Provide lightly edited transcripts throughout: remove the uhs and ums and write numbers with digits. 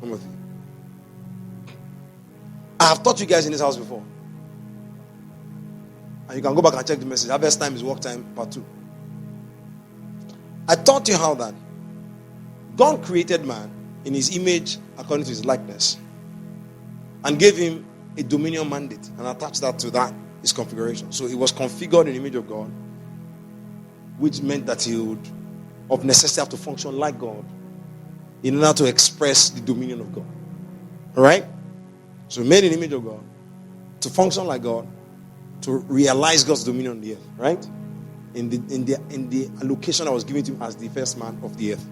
Timothy. I have taught you guys in this house before. And you can go back and check the message. Harvest time is work time, part 2. I taught you how that God created man in his image according to his likeness and gave him a dominion mandate and attached that to that, his configuration. So he was configured in the image of God, which meant that he would, of necessity, have to function like God in order to express the dominion of God. All right? So made in the image of God, to function like God, to realize God's dominion on the earth, right? In the allocation that was given to him as the first man of the earth.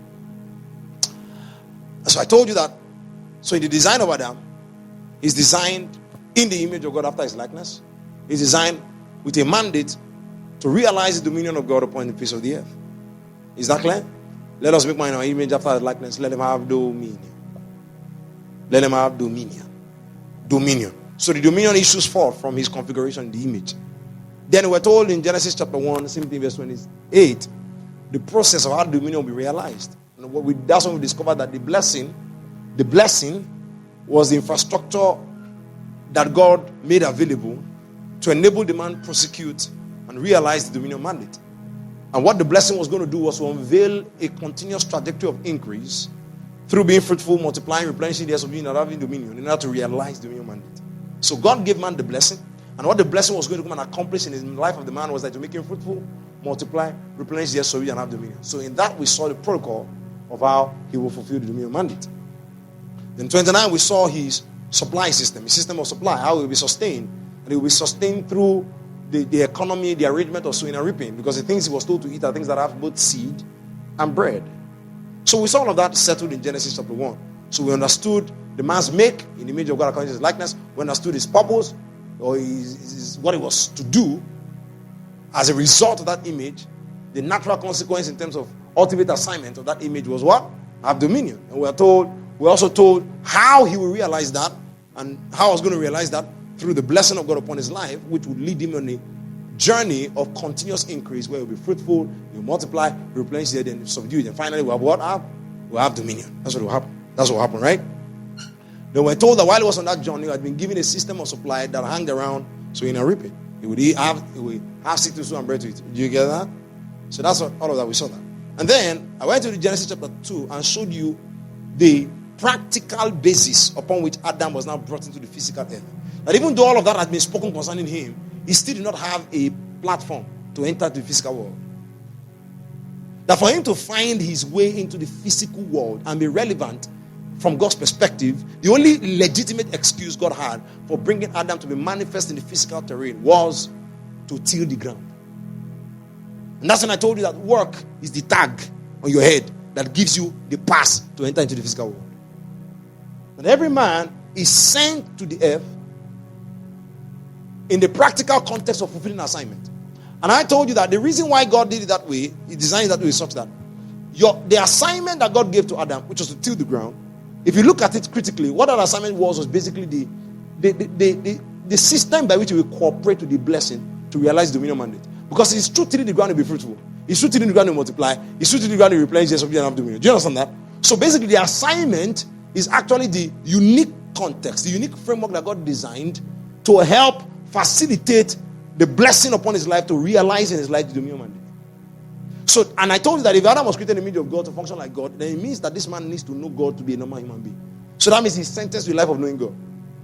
So I told you that. So in the design of Adam, he's designed in the image of God after his likeness. He's designed with a mandate to realize the dominion of God upon the face of the earth. Is that clear? Let us make man in our image after his likeness. Let him have dominion. Let him have dominion. Dominion. So the dominion issues forth from his configuration in the image. Then we're told in Genesis chapter 1, same thing, verse 28, the process of how dominion will be realized. And that's when we discovered that the blessing was the infrastructure that God made available to enable the man prosecute and realize the dominion mandate. And what the blessing was going to do was to unveil a continuous trajectory of increase through being fruitful, multiplying, replenishing the earth of being and having dominion in order to realize the dominion mandate. So God gave man the blessing, and what the blessing was going to come and accomplish in the life of the man was that to make him fruitful, multiply, replenish the earth of being and have dominion. So in that we saw the protocol of how he will fulfill the dominion mandate. Then 29 we saw his supply system, his system of supply, how he will be sustained, and he will be sustained through the economy, the arrangement of sowing and reaping, because the things he was told to eat are things that have both seed and bread. So we saw all of that settled in Genesis chapter 1. So we understood the man's make in the image of God according to his likeness. We understood his purpose, or what he was to do as a result of that image. The natural consequence in terms of ultimate assignment of that image was what? Have dominion. And we're also told how he will realize that, and how he was going to realize that through the blessing of God upon his life, which would lead him on a journey of continuous increase where he'll be fruitful, he'll multiply, replenish the earth, and subdue it. And finally, we'll have what? We'll have dominion. That's what will happen. That's what will happen, right? Then we're told that while he was on that journey, he had been given a system of supply that hung around so he can reap it. He would have seed to sow and bread to eat. Do you get that? So that's all of that. We saw that. And then I went to the Genesis chapter 2 and showed you the practical basis upon which Adam was now brought into the physical earth. That even though all of that had been spoken concerning him, he still did not have a platform to enter the physical world. That for him to find his way into the physical world and be relevant from God's perspective, the only legitimate excuse God had for bringing Adam to be manifest in the physical terrain was to till the ground. And that's when I told you that work is the tag on your head that gives you the pass to enter into the physical world. That every man is sent to the earth in the practical context of fulfilling an assignment. And I told you that the reason why God did it that way, he designed it that way, is such that the assignment that God gave to Adam, which was to till the ground, if you look at it critically, what that assignment was basically the system by which he will cooperate with the blessing to realize the dominion mandate. Because it's true tilling the ground to be fruitful. It's true tilling the ground to multiply. It's true tilling the ground to replenish the subject and have dominion. Do you understand that? So basically the assignment is actually the unique context, the unique framework that God designed to help facilitate the blessing upon his life to realize in his life the dominion mandate. So, and I told you that if Adam was created in the image of God to function like God, then it means that this man needs to know God to be a normal human being. So that means he's sentenced to a life of knowing God,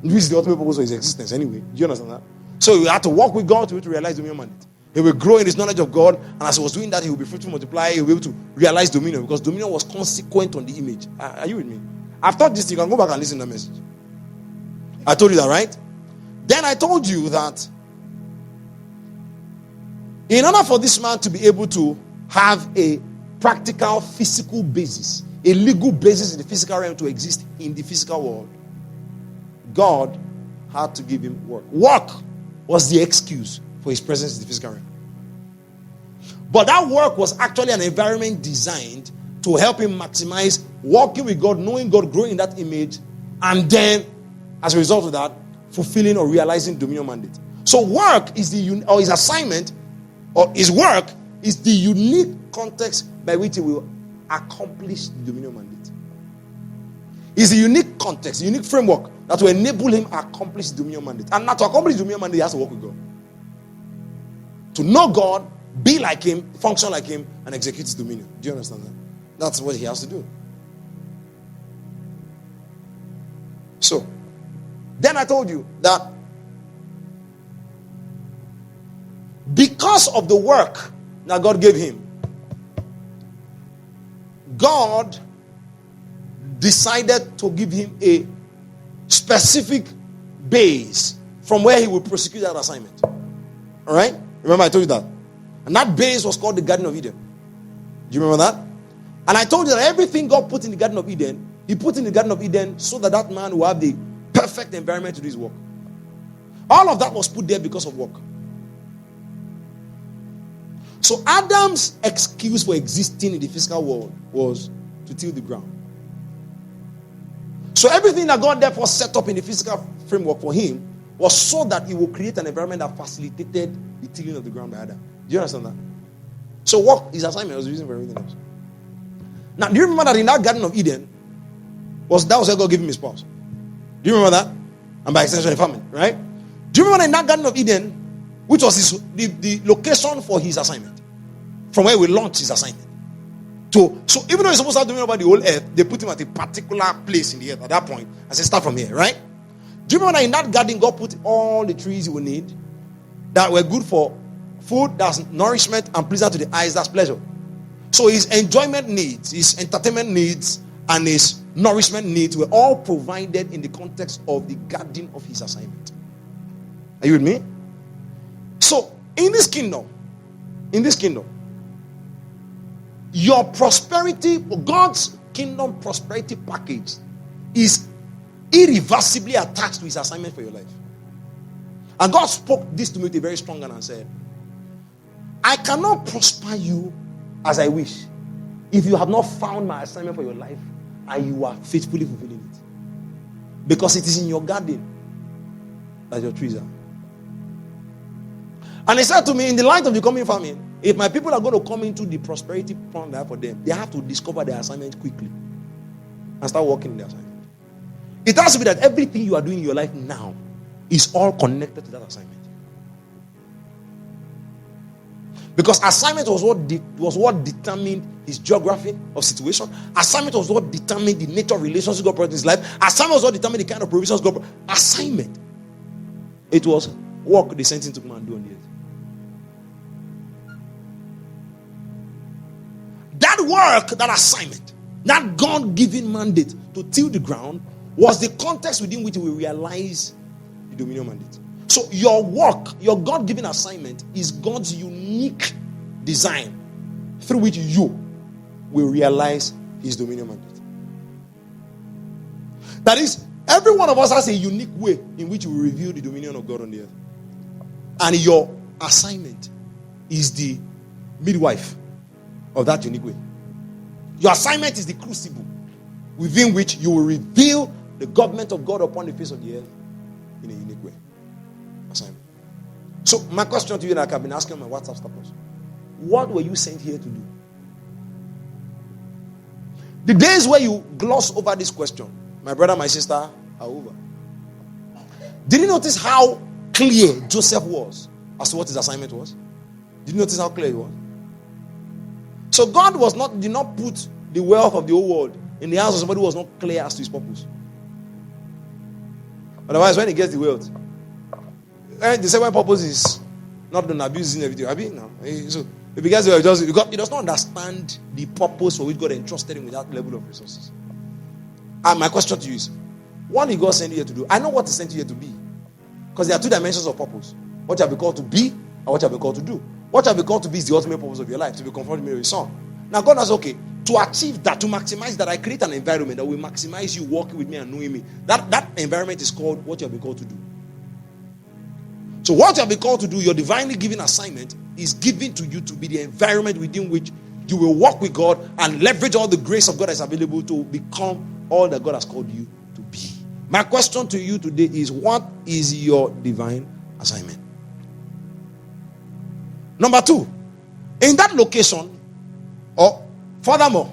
which is the ultimate purpose of his existence anyway. Do you understand that? So he had to walk with God to realize the dominion mandate. He will grow in his knowledge of God, and as he was doing that, he will be fruitful, multiply, he will be able to realize dominion, because dominion was consequent on the image. Are you with me? I've taught this, you can go back and listen to the message. I told you that, right? Then I told you that in order for this man to be able to have a practical physical basis, a legal basis in the physical realm to exist in the physical world, God had to give him work. Work was the excuse for his presence in the physical realm. But that work was actually an environment designed to help him maximize walking with God, knowing God, growing in that image, and then, as a result of that, fulfilling or realizing dominion mandate. So work is his assignment, or his work is the unique context by which he will accomplish the dominion mandate. It's a unique context, a unique framework that will enable him to accomplish the dominion mandate. And now to accomplish the dominion mandate, he has to work with God. To know God, be like him, function like him, and execute his dominion. Do you understand that? That's what he has to do. So, then I told you that because of the work that God gave him, God decided to give him a specific base from where he would prosecute that assignment. All right? Remember I told you that? And that base was called the Garden of Eden. Do you remember that? And I told you that everything God put in the Garden of Eden, he put in the Garden of Eden so that that man will have the perfect environment to do his work. All of that was put there because of work. So Adam's excuse for existing in the physical world was to till the ground. So everything that God therefore set up in the physical framework for him was so that he will create an environment that facilitated the tilling of the ground by Adam. Do you understand that? So work, his assignment was the reason for everything else. Now, do you remember that in that Garden of Eden, that was where God gave him his spouse? Do you remember that? And by extension, a family, right? Do you remember that in that Garden of Eden, which was the location for his assignment, from where we launched his assignment? So even though he's supposed to have dominion over the whole earth, they put him at a particular place in the earth at that point and say, start from here, right? Do you remember that in that garden, God put all the trees he would need that were good for food, that's nourishment, and pleasant to the eyes, that's pleasure. So his enjoyment needs, his entertainment needs, and his nourishment needs were all provided in the context of the garden of his assignment. Are you with me? So in this kingdom, your prosperity, God's kingdom prosperity package is irreversibly attached to his assignment for your life. And God spoke this to me with a very strong and said, I cannot prosper you as I wish if you have not found my assignment for your life and you are faithfully fulfilling it. Because it is in your garden that your trees are. And he said to me, in the light of the coming famine, if my people are going to come into the prosperity plan that I have for them, they have to discover their assignment quickly and start working in their assignment. It has to be that everything you are doing in your life now is all connected to that assignment. Because assignment was what determined his geography of situation. Assignment was what determined the nature of relations God brought in his life. Assignment was what determined the kind of provisions God brought. Assignment. It was work they sent him to come and do on the earth. That work, that assignment, that God-given mandate to till the ground was the context within which we realize the dominion mandate. So your work, your God-given assignment is God's unique design through which you will realize his dominion mandate. That is, every one of us has a unique way in which we reveal the dominion of God on the earth. And your assignment is the midwife of that unique way. Your assignment is the crucible within which you will reveal the government of God upon the face of the earth in a unique way. Assignment. So my question to you that I've been asking on my WhatsApp status: what were you sent here to do? The days where you gloss over this question, my brother, my sister, are over. Did you notice how clear Joseph was as to what his assignment was? Did you notice how clear he was? So God did not put the wealth of the whole world in the hands of somebody who was not clear as to his purpose. Otherwise, when he gets the wealth, the second purpose is not done abusing everything. So if he gets the wealth, he does not understand the purpose for which God entrusted him with that level of resources. And my question to you is, what did God send you here to do? I know what he sent you here to be. Because there are two dimensions of purpose. What you have been called to be and what you have been called to do. What you have been called to be is the ultimate purpose of your life, to be confronted with his son. Now God has, okay, to achieve that, to maximize that, I create an environment that will maximize you walking with me and knowing me. That environment is called what you have been called to do. So what you have been called to do, your divinely given assignment, is given to you to be the environment within which you will walk with God and leverage all the grace of God that is available to become all that God has called you to be. My question to you today is, what is your divine assignment? Number 2, in that location, or furthermore,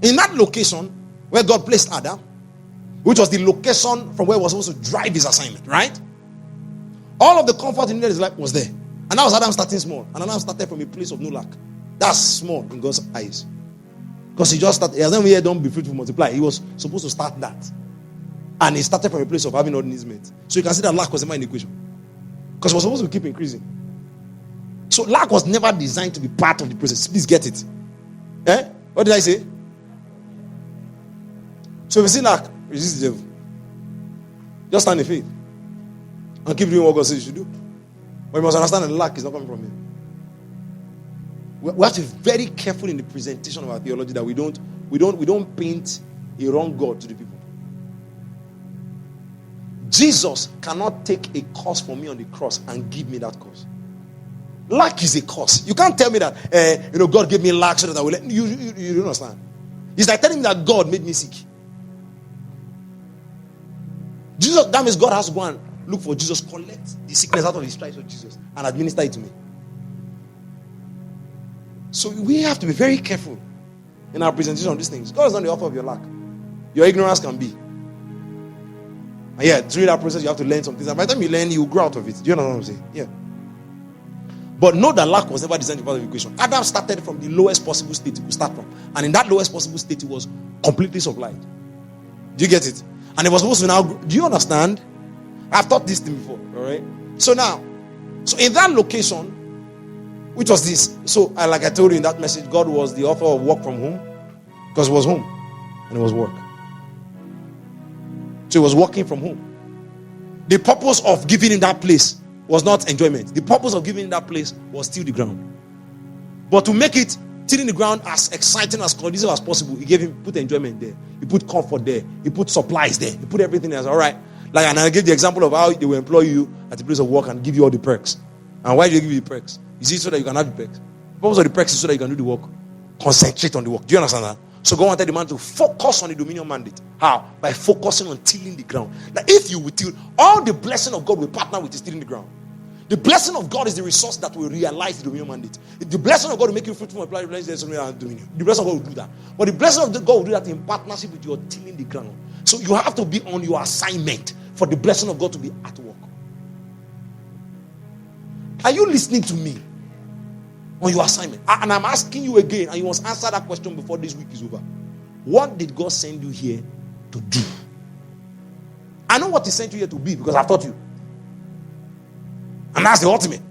in that location where God placed Adam, which was the location from where he was supposed to drive his assignment, right? All of the comfort he needed in his life was there. And that was Adam starting small. And Adam started from a place of no lack. That's small in God's eyes. Because he just started, he hasn't really done be fruitful, multiply. He was supposed to start that. And he started from a place of having all his mates. So you can see that lack was never in the equation. Because he was supposed to keep increasing. So lack was never designed to be part of the process. Please get it. Eh? What did I say? So if you see lack, resist the devil. Just stand in faith. And keep doing what God says you should do. But you must understand that lack is not coming from him. We have to be very careful in the presentation of our theology that we don't paint a wrong God to the people. Jesus cannot take a curse for me on the cross and give me that curse. Lack is a curse. You can't tell me that God gave me lack so that I will let you don't understand. It's like telling me that God made me sick. Jesus, that means God has to go and look for Jesus, collect the sickness out of his stripes of Jesus, and administer it to me. So we have to be very careful in our presentation of these things. God is not the author of your lack. Your ignorance can be. And yeah, through that process, you have to learn some things. And by the time you learn, you will grow out of it. Do you know what I'm saying? Yeah. But know that lack was never designed to be part of the equation. Adam started from the lowest possible state he could start from. And in that lowest possible state, he was completely supplied. Do you get it? And it was supposed to now grow. Do you understand? I've taught this thing before. Alright? So now, in that location, which was this. So, like I told you in that message, God was the author of work from home. Because it was home. And it was work. So he was working from home. The purpose of giving him that place was not enjoyment. The purpose of giving him that place was till the ground. But to make it tilling the ground as exciting, as conducive as possible, he put enjoyment there. He put comfort there. He put supplies there. He put everything else. All right. And I gave the example of how they will employ you at the place of work and give you all the perks. And why do they give you the perks? Is it so that you can have the perks? The purpose of the perks is so that you can do the work. Concentrate on the work. Do you understand that? So God wanted the man to focus on the dominion mandate. How? By focusing on tilling the ground. Like if you will till, all the blessing of God will partner with tilling the ground. The blessing of God is the resource that will realize the dominion mandate. The blessing of God will make you fruitful and apply the blessing of dominion. The blessing of God will do that. But the blessing of God will do that in partnership with your tilling the ground. So you have to be on your assignment for the blessing of God to be at work. Are you listening to me? On your assignment. And I'm asking you again, and you must answer that question before this week is over. What did God send you here to do? I know what He sent you here to be because I've taught you. And that's the ultimate.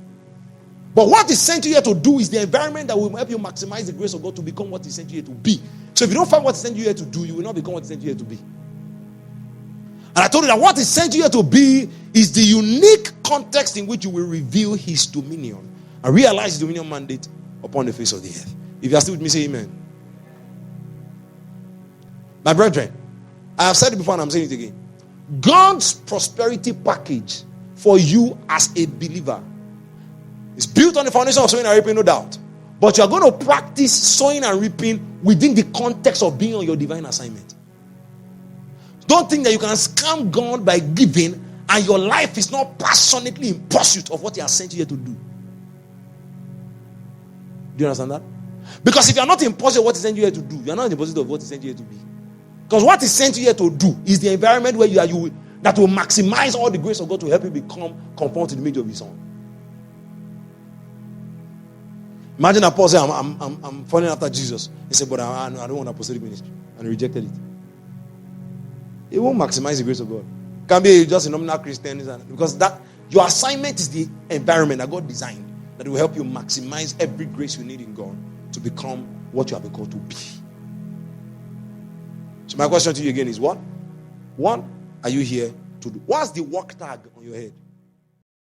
But what He sent you here to do is the environment that will help you maximize the grace of God to become what He sent you here to be. So if you don't find what He sent you here to do, you will not become what He sent you here to be. And I told you that what He sent you here to be is the unique context in which you will reveal His dominion and realize His dominion mandate upon the face of the earth. If you are still with me, say amen. My brethren, I have said it before and I'm saying it again. God's prosperity package for you as a believer is built on the foundation of sowing and reaping, no doubt. But you are going to practice sowing and reaping within the context of being on your divine assignment. Don't think that you can scam God by giving and your life is not passionately in pursuit of what He has sent you here to do. Do you understand that? Because if you are not in pursuit of what He sent you here to do, you are not in the pursuit of what He sent you here to be. Because what He sent you here to do is the environment where that will maximize all the grace of God to help you become conformed to the image of His Son. Imagine that Paul said, I'm following after Jesus. He said, but I don't want apostolic ministry. And he rejected it. It won't maximize the grace of God. It can be just a nominal Christian. Because that your assignment is the environment that God designed that will help you maximize every grace you need in God to become what you have been called to be. So my question to you again is what? What are you here to do? What's the work tag on your head?